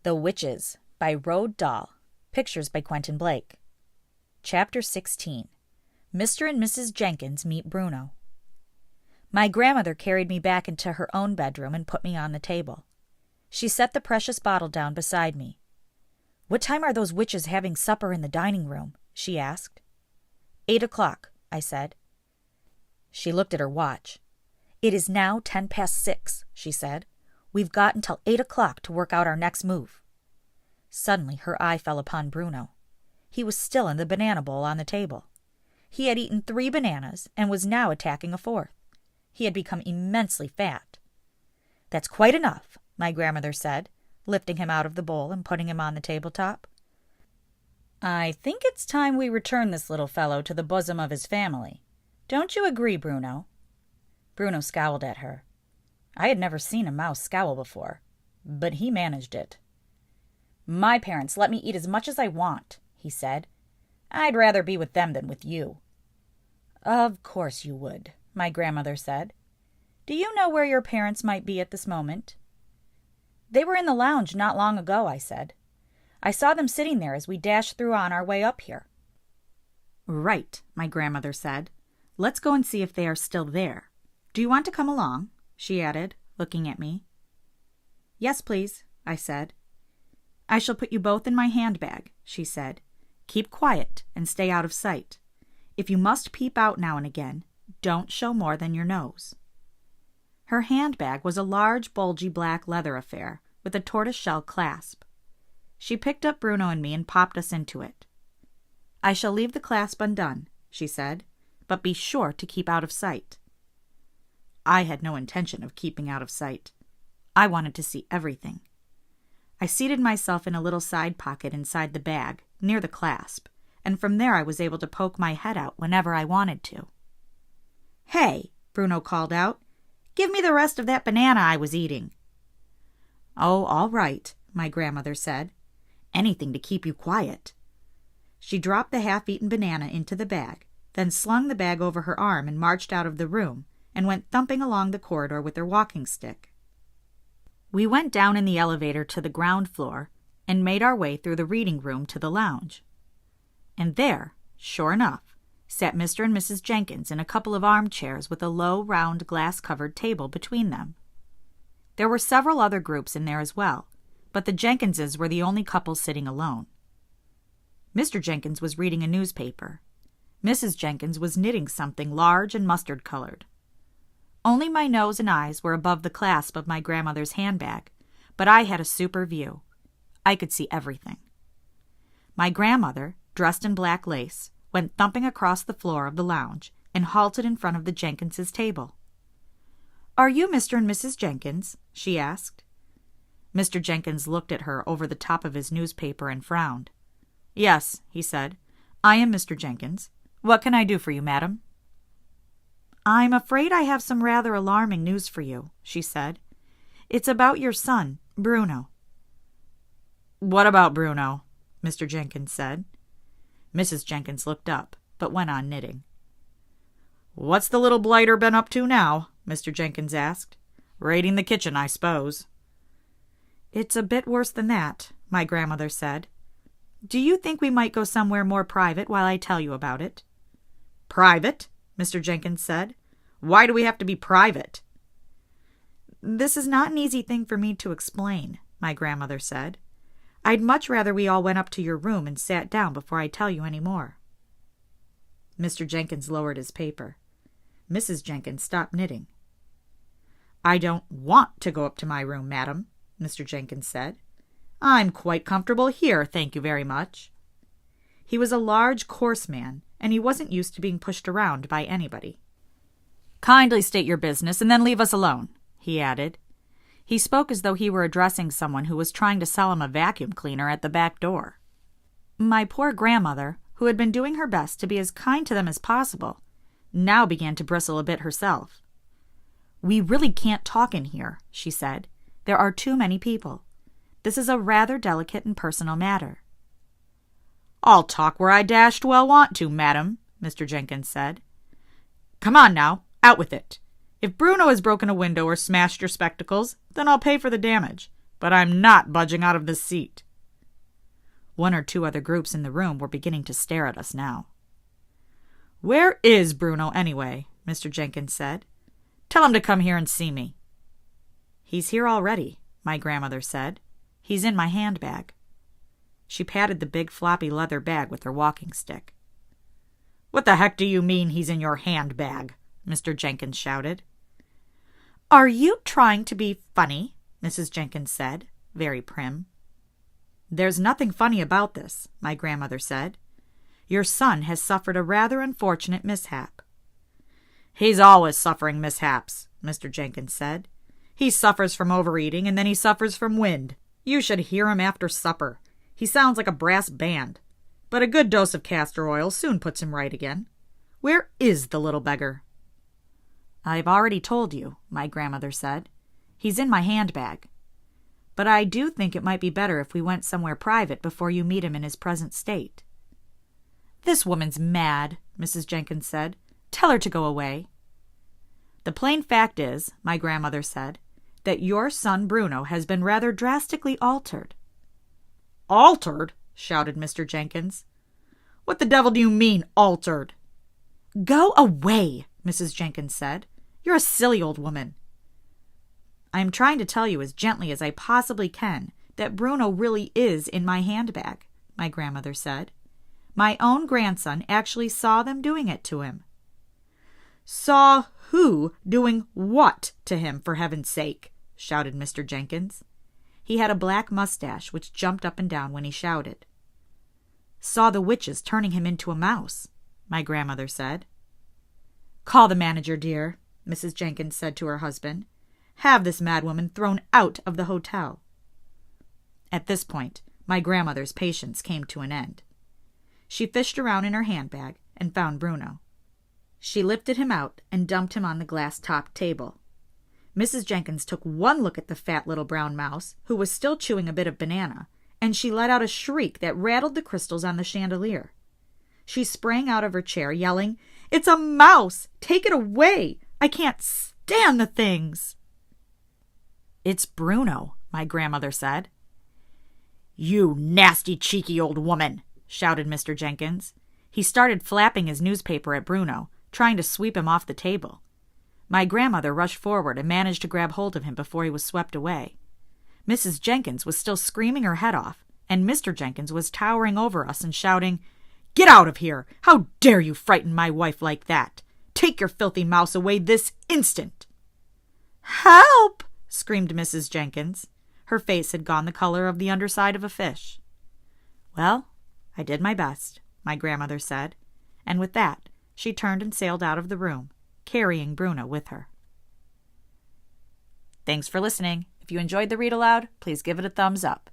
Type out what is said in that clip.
The Witches by Roald Dahl. Pictures by Quentin Blake. Chapter 16. Mr. and Mrs. Jenkins Meet Bruno. My grandmother carried me back into her own bedroom and put me on the table. She set the precious bottle down beside me. "What time are those witches having supper in the dining room?" she asked. 8 o'clock, I said. She looked at her watch. "It is now 6:10, she said. "We've got until 8 o'clock to work out our next move." Suddenly her eye fell upon Bruno. He was still in the banana bowl on the table. He had eaten 3 bananas and was now attacking a 4th. He had become immensely fat. "That's quite enough," my grandmother said, lifting him out of the bowl and putting him on the tabletop. "I think it's time we return this little fellow to the bosom of his family. Don't you agree, Bruno?" Bruno scowled at her. I had never seen a mouse scowl before, but he managed it. "My parents let me eat as much as I want," he said. "I'd rather be with them than with you." "Of course you would," my grandmother said. "Do you know where your parents might be at this moment?" "They were in the lounge not long ago," I said. "I saw them sitting there as we dashed through on our way up here." "Right," my grandmother said. "Let's go and see if they are still there. Do you want to come along?" she added, looking at me. "Yes, please," I said. "I shall put you both in my handbag," she said. "Keep quiet and stay out of sight. If you must peep out now and again, don't show more than your nose." Her handbag was a large, bulgy black leather affair with a tortoise-shell clasp. She picked up Bruno and me and popped us into it. "I shall leave the clasp undone," she said, "but be sure to keep out of sight." I had no intention of keeping out of sight. I wanted to see everything. I seated myself in a little side pocket inside the bag, near the clasp, and from there I was able to poke my head out whenever I wanted to. "Hey," Bruno called out, "give me the rest of that banana I was eating." "Oh, all right," my grandmother said. "Anything to keep you quiet." She dropped the half-eaten banana into the bag, then slung the bag over her arm and marched out of the room and went thumping along the corridor with her walking stick. We went down in the elevator to the ground floor and made our way through the reading room to the lounge. And there, sure enough, sat Mr. and Mrs. Jenkins in a couple of armchairs with a low, round, glass-covered table between them. There were several other groups in there as well, but the Jenkinses were the only couple sitting alone. Mr. Jenkins was reading a newspaper. Mrs. Jenkins was knitting something large and mustard-colored. Only my nose and eyes were above the clasp of my grandmother's handbag, but I had a super view. I could see everything. My grandmother, dressed in black lace, went thumping across the floor of the lounge and halted in front of the Jenkinses' table. "Are you Mr. and Mrs. Jenkins?" she asked. Mr. Jenkins looked at her over the top of his newspaper and frowned. "Yes," he said, "I am Mr. Jenkins. What can I do for you, madam?" "I'm afraid I have some rather alarming news for you," she said. "It's about your son, Bruno." "What about Bruno?" Mr. Jenkins said. Mrs. Jenkins looked up, but went on knitting. "What's the little blighter been up to now?" Mr. Jenkins asked. "Raiding the kitchen, I suppose." "It's a bit worse than that," my grandmother said. "Do you think we might go somewhere more private while I tell you about it?" "Private?" Mr. Jenkins said. "Why do we have to be private?" "This is not an easy thing for me to explain," my grandmother said. "I'd much rather we all went up to your room and sat down before I tell you any more." Mr. Jenkins lowered his paper. Mrs. Jenkins stopped knitting. "I don't want to go up to my room, madam," Mr. Jenkins said. "I'm quite comfortable here, thank you very much." He was a large, coarse man, and he wasn't used to being pushed around by anybody. "Kindly state your business and then leave us alone," he added. He spoke as though he were addressing someone who was trying to sell him a vacuum cleaner at the back door. My poor grandmother, who had been doing her best to be as kind to them as possible, now began to bristle a bit herself. "We really can't talk in here," she said. "There are too many people. This is a rather delicate and personal matter." "I'll talk where I dashed well want to, madam," Mr. Jenkins said. "Come on now, out with it. If Bruno has broken a window or smashed your spectacles, then I'll pay for the damage. but I'm not budging out of this seat." One or two other groups in the room were beginning to stare at us now. "Where is Bruno, anyway?" Mr. Jenkins said. "Tell him to come here and see me." "He's here already," my grandmother said. "He's in my handbag." She patted the big floppy leather bag with her walking stick. "What the heck do you mean he's in your handbag?" Mr. Jenkins shouted. "Are you trying to be funny?" Mrs. Jenkins said, very prim. "There's nothing funny about this," my grandmother said. "Your son has suffered a rather unfortunate mishap." "He's always suffering mishaps," Mr. Jenkins said. "He suffers from overeating, and then he suffers from wind. You should hear him after supper. He sounds like a brass band. But a good dose of castor oil soon puts him right again. Where is the little beggar?" "I've already told you," my grandmother said. "He's in my handbag. But I do think it might be better if we went somewhere private before you meet him in his present state." "This woman's mad," Mrs. Jenkins said. "Tell her to go away." "The plain fact is," my grandmother said, "that your son Bruno has been rather drastically altered." "Altered?" shouted Mr. Jenkins. "What the devil do you mean, altered?" "Go away," Mrs. Jenkins said. "You're a silly old woman." "I am trying to tell you as gently as I possibly can that Bruno really is in my handbag," my grandmother said. "My own grandson actually saw them doing it to him." "Saw who doing what to him, for heaven's sake?" shouted Mr. Jenkins. He had a black mustache which jumped up and down when he shouted. "Saw the witches turning him into a mouse," my grandmother said. "Call the manager, dear," Mrs. Jenkins said to her husband. "Have this madwoman thrown out of the hotel." At this point, my grandmother's patience came to an end. She fished around in her handbag and found Bruno. She lifted him out and dumped him on the glass-topped table. Mrs. Jenkins took one look at the fat little brown mouse, who was still chewing a bit of banana, and she let out a shriek that rattled the crystals on the chandelier. She sprang out of her chair, yelling, "It's a mouse! Take it away! I can't stand the things!" "It's Bruno," my grandmother said. "You nasty, cheeky old woman!" shouted Mr. Jenkins. He started flapping his newspaper at Bruno, trying to sweep him off the table. My grandmother rushed forward and managed to grab hold of him before he was swept away. Mrs. Jenkins was still screaming her head off, and Mr. Jenkins was towering over us and shouting, "Get out of here! How dare you frighten my wife like that? Take your filthy mouse away this instant!" "Help!" screamed Mrs. Jenkins. Her face had gone the color of the underside of a fish. "Well, I did my best," my grandmother said, and with that she turned and sailed out of the room, carrying Bruno with her. Thanks for listening. If you enjoyed the read aloud, please give it a thumbs up.